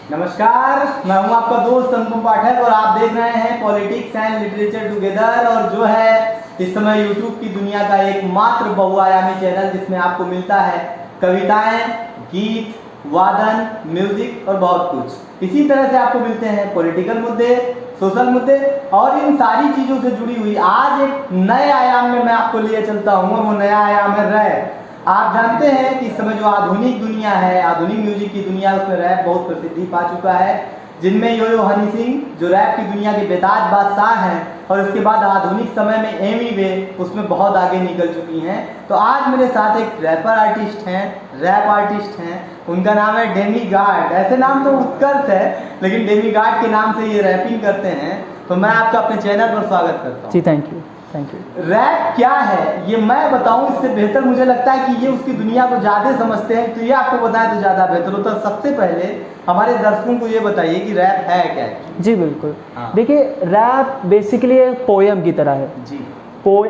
नमस्कार, मैं हूं आपका दोस्त अनुपम पाठक और आप देख रहे हैं पॉलिटिक्स एंड लिटरेचर टुगेदर। और जो है इस समय यूट्यूब की दुनिया का एकमात्र बहुआयामी चैनल जिसमें आपको मिलता है कविताएं, गीत, वादन, म्यूजिक और बहुत कुछ। इसी तरह से आपको मिलते हैं पॉलिटिकल मुद्दे, सोशल मुद्दे और इन सारी चीज़ों से जुड़ी हुई आज एक नए आयाम में मैं आपको लिए चलता हूँ और वो नया आयाम है रैप। आप जानते हैं कि इस समय जो आधुनिक दुनिया है, आधुनिक म्यूजिक की दुनिया, उसमें रैप बहुत प्रसिद्धि पा चुका है, जिनमें यो हनी सिंह जो रैप की दुनिया के बेताज बादशाह हैं और उसके बाद आधुनिक समय में एमी वे उसमें बहुत आगे निकल चुकी हैं। तो आज मेरे साथ एक रैपर आर्टिस्ट हैं, रैप आर्टिस्ट हैं, उनका नाम है डेमी गार्ड। ऐसे नाम तो उत्कर्ष है लेकिन डेमी गार्ड के नाम से ये रैपिंग करते हैं। तो मैं आपका अपने चैनल पर स्वागत करता हूँ। जी थैंक यू। रैप क्या है ये मैं बताऊं इससे बेहतर मुझे लगता है कि ये उसकी दुनिया को ज़्यादा समझते हैं, तो ये आपको बताएं तो ज़्यादा बेहतर होता है। सबसे पहले हमारे दर्शकों को ये बताइए कि रैप है क्या है। जी बिल्कुल। हाँ। देखिए, रैप बेसिकली एक पोयम की तरह है जी।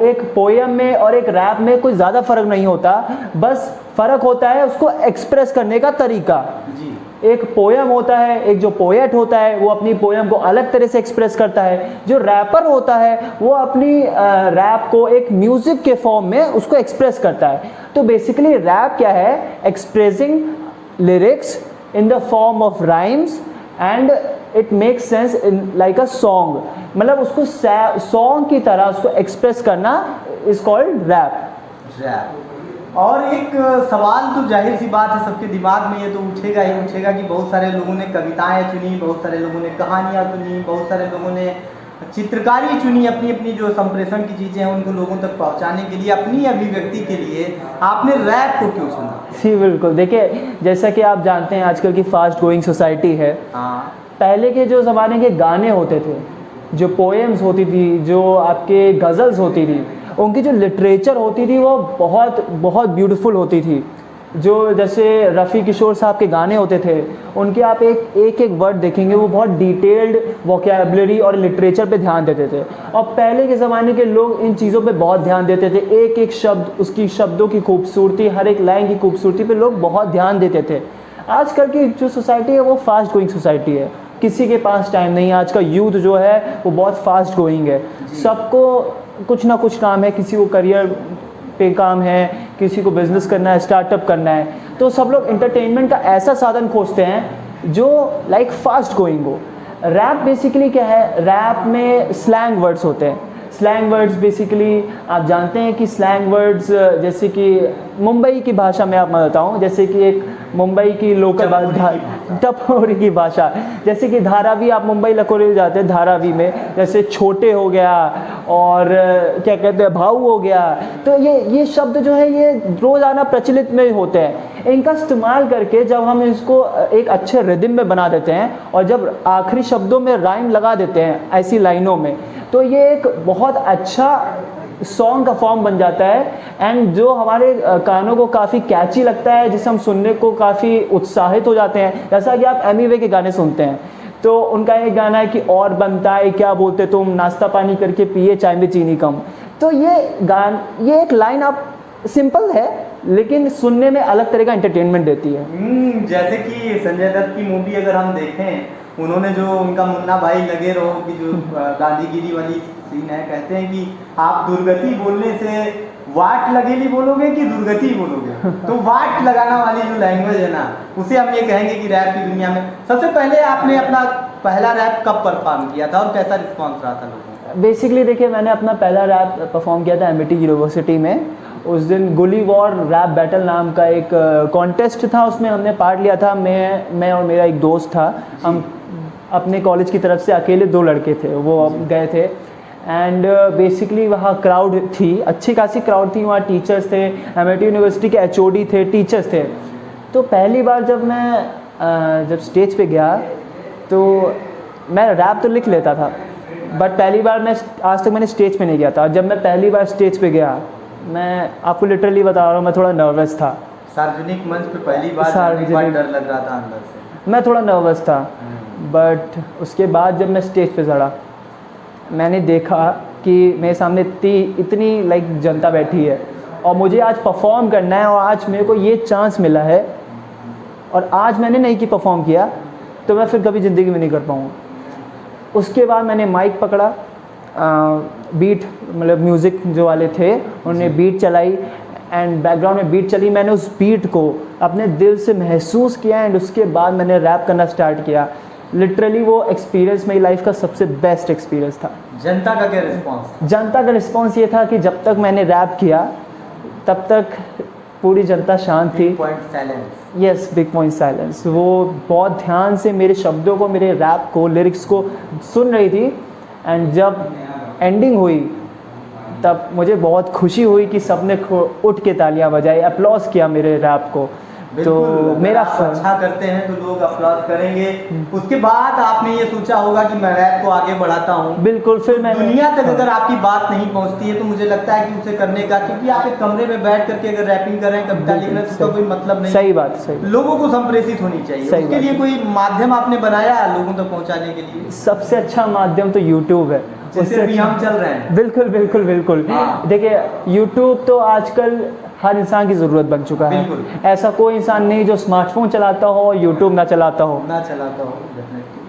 एक पोयम में और एक रैप में कोई ज़्यादा फर्क नहीं होता, बस फर्क होता है उसको एक्सप्रेस करने का तरीका। जी। एक पोयम होता है, एक जो पोएट होता है वो अपनी पोयम को अलग तरह से एक्सप्रेस करता है, जो रैपर होता है वो अपनी रैप को एक म्यूज़िक के फॉर्म में उसको एक्सप्रेस करता है। तो बेसिकली रैप क्या है? Expressing lyrics in the form of rhymes and it makes sense in like a song, मतलब उसको सॉन्ग की तरह उसको एक्सप्रेस करना इज कॉल्ड रैप। और एक सवाल तो जाहिर सी बात है सबके दिमाग में ये तो उठेगा ही उठेगा कि बहुत सारे लोगों ने कविताएं चुनी, बहुत सारे लोगों ने कहानियां चुनी, बहुत सारे लोगों ने चित्रकारी चुनी, अपनी अपनी जो संप्रेषण की चीज़ें हैं उनको लोगों तक पहुंचाने के लिए, अपनी अभिव्यक्ति के लिए आपने रैप को क्यों चुना? जी बिल्कुल। देखिए, जैसा कि आप जानते हैं आजकल की फास्ट गोइंग सोसाइटी है। हाँ। पहले के जो ज़माने के गाने होते थे, जो पोएम्स होती थी, जो आपके गज़ल्स होती थी, उनकी जो लिटरेचर होती थी वो बहुत बहुत ब्यूटीफुल होती थी। जो जैसे रफ़ी किशोर साहब के गाने होते थे, उनके आप एक एक वर्ड देखेंगे वो बहुत डिटेल्ड वोकैबुलरी और लिटरेचर पे ध्यान देते थे। और पहले के ज़माने के लोग इन चीज़ों पे बहुत ध्यान देते थे, एक एक शब्द, उसकी शब्दों की खूबसूरती, हर एक लाइन की खूबसूरती पे लोग बहुत ध्यान देते थे। आजकल की जो सोसाइटी है वो फास्ट गोइंग सोसाइटी है, किसी के पास टाइम नहीं है। आज का यूथ जो है वो बहुत फास्ट गोइंग है, सबको कुछ ना कुछ काम है, किसी को करियर पे काम है, किसी को बिजनेस करना है, स्टार्टअप करना है। तो सब लोग एंटरटेनमेंट का ऐसा साधन खोजते हैं जो लाइक फास्ट गोइंग हो। रैप बेसिकली क्या है? रैप में स्लैंग वर्ड्स होते हैं। स्लैंग वर्ड्स बेसिकली आप जानते हैं कि स्लैंग वर्ड्स जैसे कि मुंबई की भाषा में आप मैं बताऊँ, जैसे कि एक मुंबई की लोकल टपोरी की भाषा, जैसे कि धारावी, आप मुंबई लखोरी जाते हैं, धारावी में जैसे छोटे हो गया और क्या कहते हैं भाऊ हो गया। तो ये शब्द जो है ये रोज़ाना प्रचलित में होते हैं। इनका इस्तेमाल करके जब हम इसको एक अच्छे रिदम में बना देते हैं और जब आखिरी शब्दों में राइम लगा देते हैं ऐसी लाइनों में, तो ये एक बहुत अच्छा सॉन्ग का फॉर्म बन जाता है एंड जो हमारे कानों को काफ़ी कैची लगता है, जिसे हम सुनने को काफ़ी उत्साहित हो जाते हैं। जैसा कि आप एमी वे के गाने सुनते हैं तो उनका एक गाना है कि और बनता है क्या बोलते तुम, नाश्ता पानी करके पिए चाय में चीनी कम। तो ये एक लाइन आप सिंपल है लेकिन सुनने में अलग तरह का एंटरटेनमेंट देती है। जैसे कि संजय दत्त की मूवी अगर हम देखें, उन्होंने जो उनका मुन्ना भाई लगे रहो की जो गांधीगिरी वाली सीन है, कहते हैं कि आप दुर्गति बोलने से वाट लगेली बोलोगे कि दुर्गति बोलोगे। तो वाट लगाना वाली जो लैंग्वेज है ना, उसे हम ये कहेंगे कि रैप की दुनिया में। सबसे पहले आपने अपना पहला रैप कब परफॉर्म किया था और कैसा रिस्पॉन्स रहा था लोगों का? बेसिकली देखिए, मैंने अपना पहला रैप परफॉर्म किया था एमिटी यूनिवर्सिटी में। उस दिन गुली वॉर रैप बैटल नाम का एक कॉन्टेस्ट था, उसमें हमने पार्ट लिया था। मैं और मेरा एक दोस्त था, हम अपने कॉलेज की तरफ से अकेले 2 लड़के थे, वो गए थे। एंड बेसिकली वहाँ क्राउड थी, अच्छी खासी क्राउड थी, वहाँ टीचर्स थे, एमिटी यूनिवर्सिटी के एचओडी थे, टीचर्स थे। तो पहली बार जब मैं जब स्टेज पे गया तो मैं रैप तो लिख लेता था, बट पहली बार आज तक मैंने स्टेज पे नहीं गया था। जब मैं पहली बार स्टेज पे गया, मैं आपको लिटरली बता रहा हूँ, मैं थोड़ा नर्वस था। सार्वजनिक मंच पे पहली बार डर लग रहा था अंदर से? मैं थोड़ा नर्वस था, बट उसके बाद जब मैं स्टेज पे चढ़ा, मैंने देखा कि मेरे सामने इतनी लाइक जनता बैठी है और मुझे आज परफॉर्म करना है और आज मेरे को ये चांस मिला है और आज मैंने नहीं कि परफॉर्म किया, तो मैं फिर कभी ज़िंदगी में नहीं कर पाऊँगा। उसके बाद मैंने माइक पकड़ा, बीट मतलब म्यूज़िक जो वाले थे उन्होंने बीट चलाई एंड बैकग्राउंड में बीट चली, मैंने उस बीट को अपने दिल से महसूस किया एंड उसके बाद मैंने रैप करना स्टार्ट किया। लिटरली वो एक्सपीरियंस मेरी लाइफ का सबसे बेस्ट एक्सपीरियंस था। जनता का क्या रिस्पॉन्स? जनता का रिस्पॉन्स ये था कि जब तक मैंने रैप किया तब तक पूरी जनता शांत थी। Point silence. Yes, big point silence. वो बहुत ध्यान से मेरे शब्दों को, मेरे रैप को, लिरिक्स को सुन रही थी एंड जब एंडिंग हुई तब मुझे बहुत खुशी हुई कि सबने उठ के तालियां बजाई, अप्लॉज किया मेरे रैप को। तो मेरा अच्छा करते हैं तो लोग अप्लॉज करेंगे। उसके बाद आपने ये सोचा होगा कि मैं रैप को आगे बढ़ाता हूँ। बिल्कुल। फिर मैं दुनिया तक अगर आपकी बात नहीं पहुँचती है तो मुझे लगता है कि उसे करने का, क्योंकि आप एक कमरे में बैठ करके अगर रैपिंग कर रहे हैं, कविता लिख रहे हैं, तो उसका कोई मतलब नहीं। सही बात, सही। लोगों को संप्रेषित होनी चाहिए, उसके लिए कोई माध्यम आपने बनाया लोगों तक पहुँचाने के लिए? सबसे अच्छा माध्यम तो यूट्यूब है, जिससे भी हम चल रहे हैं। बिल्कुल बिल्कुल बिल्कुल। देखिए, यूट्यूब तो आजकल हर इंसान की ज़रूरत बन चुका है। ऐसा कोई इंसान नहीं जो स्मार्टफोन चलाता हो और यूट्यूब ना चलाता हो।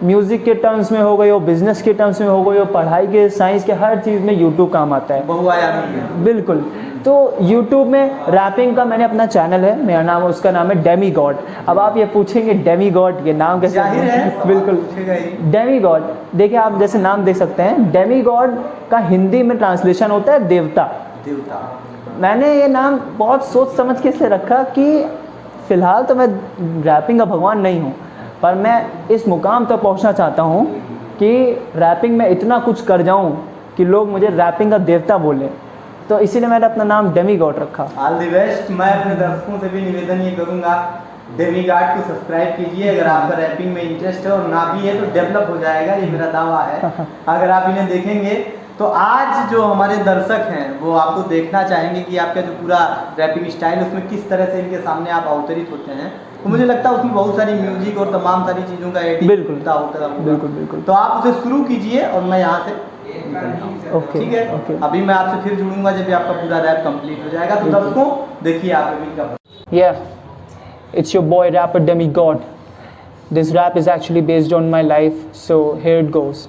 म्यूज़िक के टर्म्स में हो गई हो, बिजनेस के टर्म्स में हो गई हो, पढ़ाई के, साइंस के, हर चीज़ में यूट्यूब काम आता है। बहुआयामी है। बिल्कुल। तो यूट्यूब में रैपिंग का मैंने अपना चैनल है, मेरा नाम, उसका नाम है डेमी गॉड। अब आप ये पूछेंगे डेमी गॉड ये नाम कैसे? जाहिर है, बिल्कुल। डेमी गॉड, देखिए आप जैसे नाम देख सकते हैं, डेमी गॉड का हिंदी में ट्रांसलेशन होता है देवता। देवता। मैंने ये नाम बहुत सोच समझ के इसलिए रखा कि फ़िलहाल तो मैं रैपिंग का भगवान नहीं हूँ, पर मैं इस मुकाम तक पहुँचना चाहता हूँ कि रैपिंग में इतना कुछ कर जाऊँ कि लोग मुझे रैपिंग का देवता बोलें। तो इसीलिए मैंने अपना नाम डेमी गॉड रखा। All the best. मैं अपने दर्शकों से भी निवेदन ये करूँगा, डेमी गॉड को सब्सक्राइब कीजिए। अगर आपका रैपिंग में इंटरेस्ट है और ना भी है तो डेवलप हो जाएगा, ये मेरा दावा है। अगर आप इन्हें देखेंगे तो आज जो हमारे दर्शक हैं वो आपको देखना चाहेंगे कि आपका जो पूरा रैपिंग स्टाइल उसमें किस तरह से इनके सामने आप अवतरित होते हैं। तो मुझे लगता है उसमें बहुत सारी म्यूजिक और तमाम सारी चीज़ों का एडिट होता होगा। बिल्कुल बिल्कुल। तो आप उसे शुरू कीजिए और मैं यहाँ से ओके, ठीक है। ओके। अभी मैं आपसे फिर जुड़ूंगा जब आपका पूरा रैप कंप्लीट हो जाएगा। तो दर्शकों देखिए आप अभी का। Yeah, it's your boy rapper Demigod. This rap is actually based on my life, so here it goes.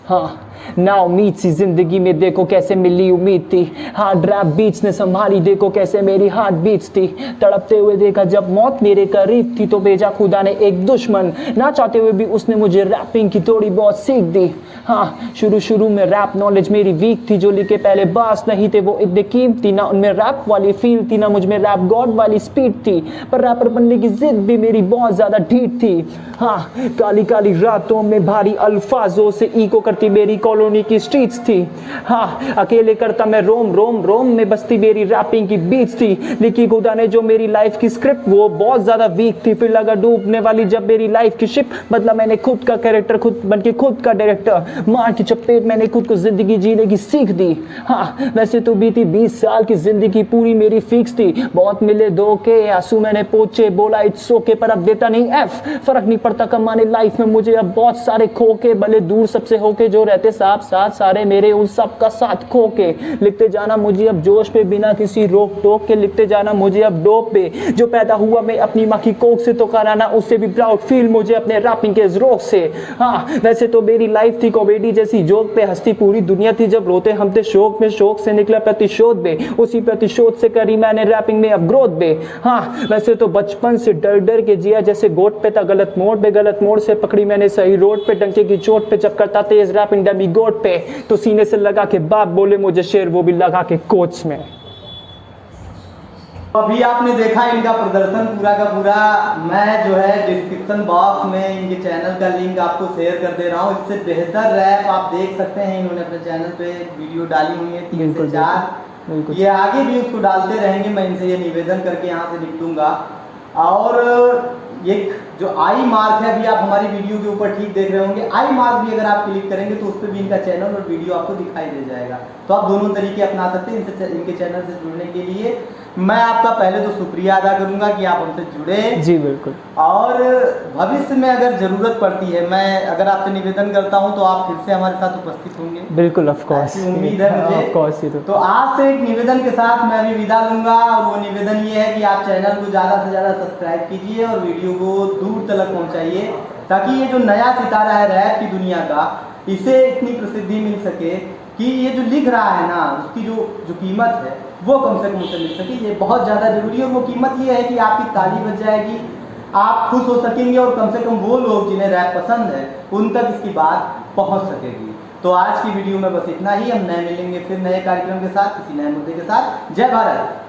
हाँ, ना उम्मीद सी जिंदगी में देखो कैसे मिली उम्मीद थी, हार्ड रैप बीट्स ने संभाली देखो कैसे मेरी हार्ट बीट्स थी, तड़पते हुए देखा जब मौत मेरे करीब थी, तो भेजा खुदा ने एक दुश्मन, ना चाहते हुए भी उसने मुझे रैपिंग की थोड़ी बहुत सीख दी। हाँ, शुरू में रैप नॉलेज मेरी वीक थी, जो लिखे पहले बास नहीं थे वो इतने कीमती, ना उनमें रैप वाली फील थी, ना मुझ में रैप गॉड वाली स्पीड थी, पर रैपर बनने की जिद भी मेरी बहुत ज़्यादा ढीठ थी। हाँ, काली काली रातों में भारी अल्फाजों से ईको करती मेरी कॉलोनी की स्ट्रीट्स थी। हाँ, अकेले करता मैं रोम में बसती मेरी रैपिंग की बीट्स थी, लिखी खुदा ने जो मेरी लाइफ की स्क्रिप्ट वो बहुत ज़्यादा वीक थी, फिर लगा डूबने वाली जब मेरी लाइफ की शिप, बदला मैंने खुद का कैरेक्टर, खुद बन के खुद का डायरेक्टर, मार की चपेट मैंने खुद को जिंदगी जीने की सीख दी। हाँ, वैसे तो बीती 20 साल की जिंदगी पूरी मेरी फिक्स थी, बहुत मिले धोखे आंसू मैंने पोछे, बोला इट्स ओके पर अब देता नहीं एफ, फर्क नहीं पड़ता कमाने लाइफ में मुझे अब बहुत सारे खोके, भले दूर सबसे होके जो रहते साथ साथ सारे मेरे उन सब का साथ खो के, लिखते जाना मुझे अब जोश पे बिना किसी रोक टोक के, लिखते जाना मुझे अब डोप पे, जो पैदा हुआ मैं अपनी माँ की कोख से तो कराना उससे भी प्राउड फील मुझे अपने रैपिंग के रोक से। हाँ, वैसे तो मेरी लाइफ थी कॉमेडी जैसी जोक पे, हंसती पूरी दुनिया थी जब रोते हम थे शोक में, शोक से निकला प्रतिशोध बे, उसी प्रतिशोध से करी मैंने रैपिंग में अब ग्रोथ बे। हाँ, वैसे तो बचपन से डर के जिया जैसे गोट पे था, गलत मोड़ से पकड़ी मैंने सही रोड पे, डंके की चोट पे जब करता तेज रैपिंग डेमी गॉड पे, तो सीने से लगा के बाप बोले मुझे शेर, वो भी लगा के कोच में। अभी आपने देखा इनका प्रदर्शन पूरा का पूरा। मैं जो है डिस्क्रिप्शन बॉक्स में इनके चैनल का लिंक आपको शेयर कर दे रहा हूँ। इससे बेहतर रैप आप देख सकते हैं, इन्होंने अपने चैनल पे वीडियो डाली हुई है 3 से 4, ये आगे भी उसको डालते रहेंगे। मैं इनसे ये निवेदन करके यहाँ से निकलूँगा। और एक जो आई मार्क है, अभी आप हमारी वीडियो के ऊपर ठीक देख रहे होंगे, आई मार्क भी अगर आप क्लिक करेंगे तो उस पर भी इनका चैनल और वीडियो आपको दिखाई दे जाएगा। तो आप दोनों तरीके अपना सकते हैं इनके चैनल से जुड़ने के लिए। मैं आपका पहले तो शुक्रिया अदा करूंगा कि आप हमसे जुड़े। जी बिल्कुल। और भविष्य में अगर ज़रूरत पड़ती है, मैं अगर आपसे निवेदन करता हूं तो आप फिर से हमारे साथ उपस्थित होंगे। बिल्कुल, ऑफ कोर्स, उम्मीद है मुझे। Of course. तो आपसे एक निवेदन के साथ मैं अभी विदा लूंगा, और वो निवेदन ये है कि आप चैनल को ज़्यादा से ज़्यादा सब्सक्राइब कीजिए और वीडियो को दूर तक पहुँचाइए। ताकि ये जो नया सितारा है रैप की दुनिया का, इसे इतनी प्रसिद्धि मिल सके कि ये जो लिख रहा है ना, उसकी जो कीमत है वो कम से कम उसे मिल सके। ये बहुत ज़्यादा ज़रूरी है। और वो कीमत ये है कि आपकी ताली बज जाएगी, आप खुश हो सकेंगे और कम से कम वो लोग जिन्हें रैप पसंद है उन तक इसकी बात पहुंच सकेगी। तो आज की वीडियो में बस इतना ही। हम नए मिलेंगे फिर नए कार्यक्रम के साथ, किसी नए मुद्दे के साथ। जय भारत।